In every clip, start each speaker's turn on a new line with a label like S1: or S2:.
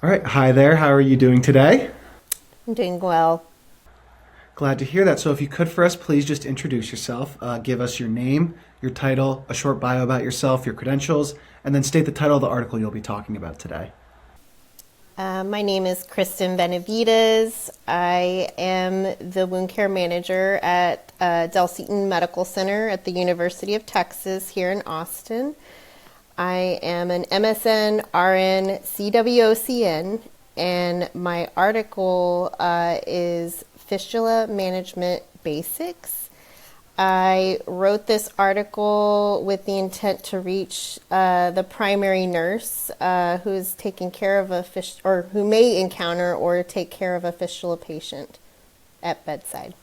S1: All right. Hi there. How are you doing today?
S2: I'm doing well.
S1: Glad to hear that. So, if you could for us, please just introduce yourself. Give us your name, your title, a short bio about yourself, your credentials, and then state the title of the article you'll be talking about today.
S2: My name is Kristen Benavides. I am the wound care manager at Del Seton Medical Center at the University of Texas here in Austin. I am an MSN RN CWOCN, and my article is Fistula Management Basics. I wrote this article with the intent to reach the primary nurse who is taking care of or who may encounter or take care of a fistula patient at bedside.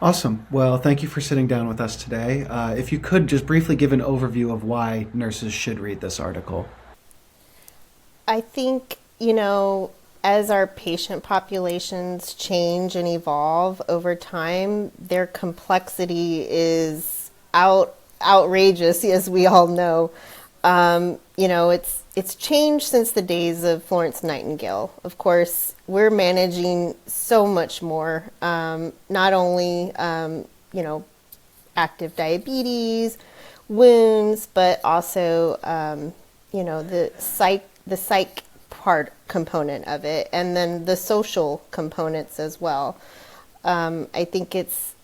S1: Awesome. Well, thank you for sitting down with us today. If you could just briefly give an overview of why nurses should read this article.
S2: I think, as our patient populations change and evolve over time, their complexity is outrageous, as we all know. It's changed since the days of Florence Nightingale. Of course, we're managing so much more, not only, active diabetes, wounds, but also, the psych part component of it, and then the social components as well. I think it's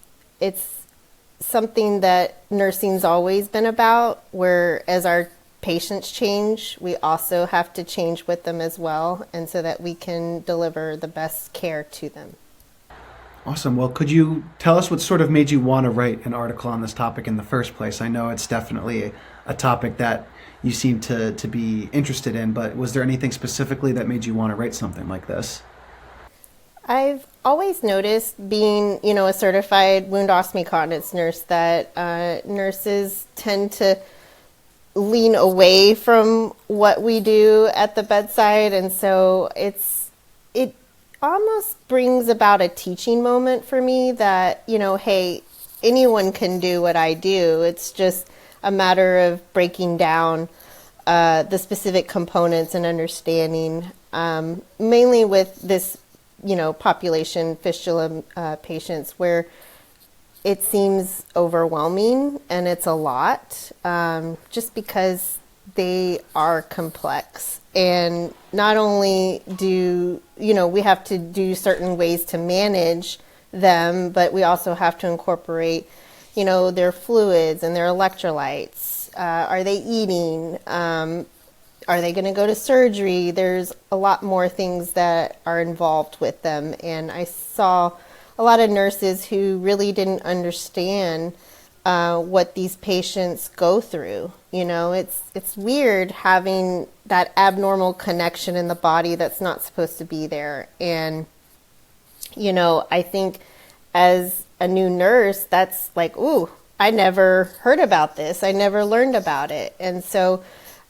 S2: something that nursing's always been about, where as our patients change, we also have to change with them as well, and so that we can deliver the best care to them.
S1: Awesome. Well, could you tell us what sort of made you want to write an article on this topic in the first place? I know it's definitely a topic that you seem to be interested in, but was there anything specifically that made you want to write something like this?
S2: I've always noticed, being, a certified wound ostomy continence nurse, that nurses tend to lean away from what we do at the bedside, and so it almost brings about a teaching moment for me that, hey, anyone can do what I do. It's just a matter of breaking down the specific components and understanding, mainly with this, population fistula patients, where it seems overwhelming and it's a lot, just because they are complex. And not only do, we have to do certain ways to manage them, but we also have to incorporate, their fluids and their electrolytes. Are they eating? Are they going to go to surgery? There's a lot more things that are involved with them. And I saw a lot of nurses who really didn't understand what these patients go through. It's weird having that abnormal connection in the body that's not supposed to be there. And, I think as a new nurse, that's like, ooh, I never heard about this. I never learned about it. And so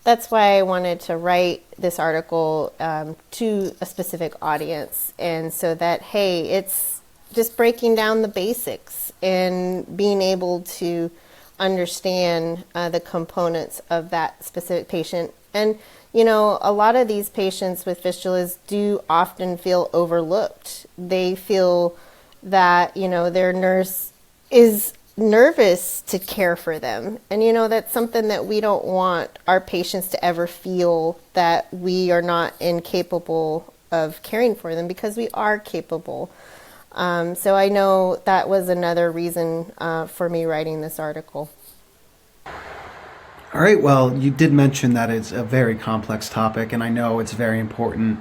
S2: that's why I wanted to write this article to a specific audience. And so that, hey, it's just breaking down the basics and being able to understand the components of that specific patient. And, a lot of these patients with fistulas do often feel overlooked. They feel that, their nurse is nervous to care for them. And, that's something that we don't want our patients to ever feel, that we are not incapable of caring for them, because we are capable. So I know that was another reason for me writing this article.
S1: All right. Well, you did mention that it's a very complex topic, and I know it's very important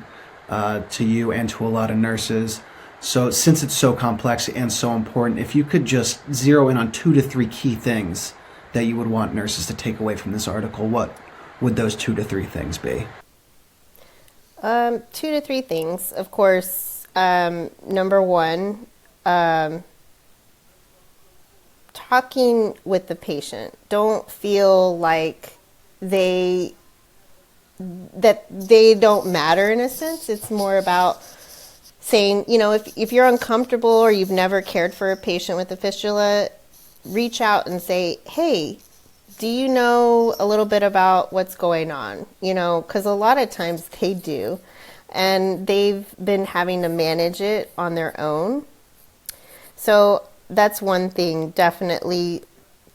S1: to you and to a lot of nurses. So, since it's so complex and so important, if you could just zero in on 2 to 3 key things that you would want nurses to take away from this article, what would those 2 to 3 things be?
S2: 2 to 3 things. Of course, number one, talking with the patient. Don't feel like they don't matter, in a sense. It's more about saying, if you're uncomfortable or you've never cared for a patient with a fistula, reach out and say, hey, do you know a little bit about what's going on? You know, because a lot of times they do, and they've been having to manage it on their own. So that's one thing, definitely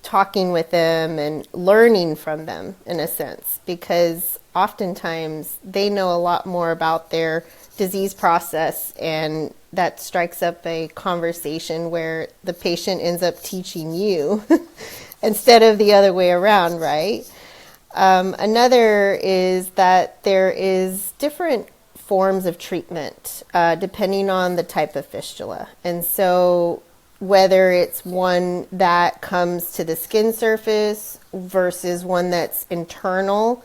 S2: talking with them and learning from them in a sense, because oftentimes they know a lot more about their disease process, and that strikes up a conversation where the patient ends up teaching you instead of the other way around, right? Another is that there is different forms of treatment depending on the type of fistula. And so whether it's one that comes to the skin surface versus one that's internal,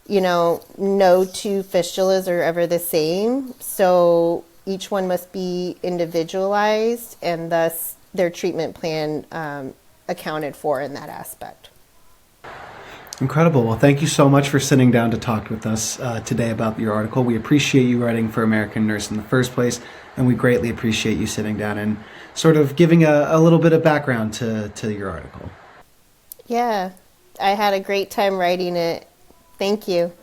S2: you know, no two fistulas are ever the same. So each one must be individualized, and thus their treatment plan accounted for in that aspect.
S1: Incredible. Well, thank you so much for sitting down to talk with us today about your article. We appreciate you writing for American Nurse in the first place, and we greatly appreciate you sitting down and sort of giving a little bit of background to your article.
S2: Yeah, I had a great time writing it. Thank you.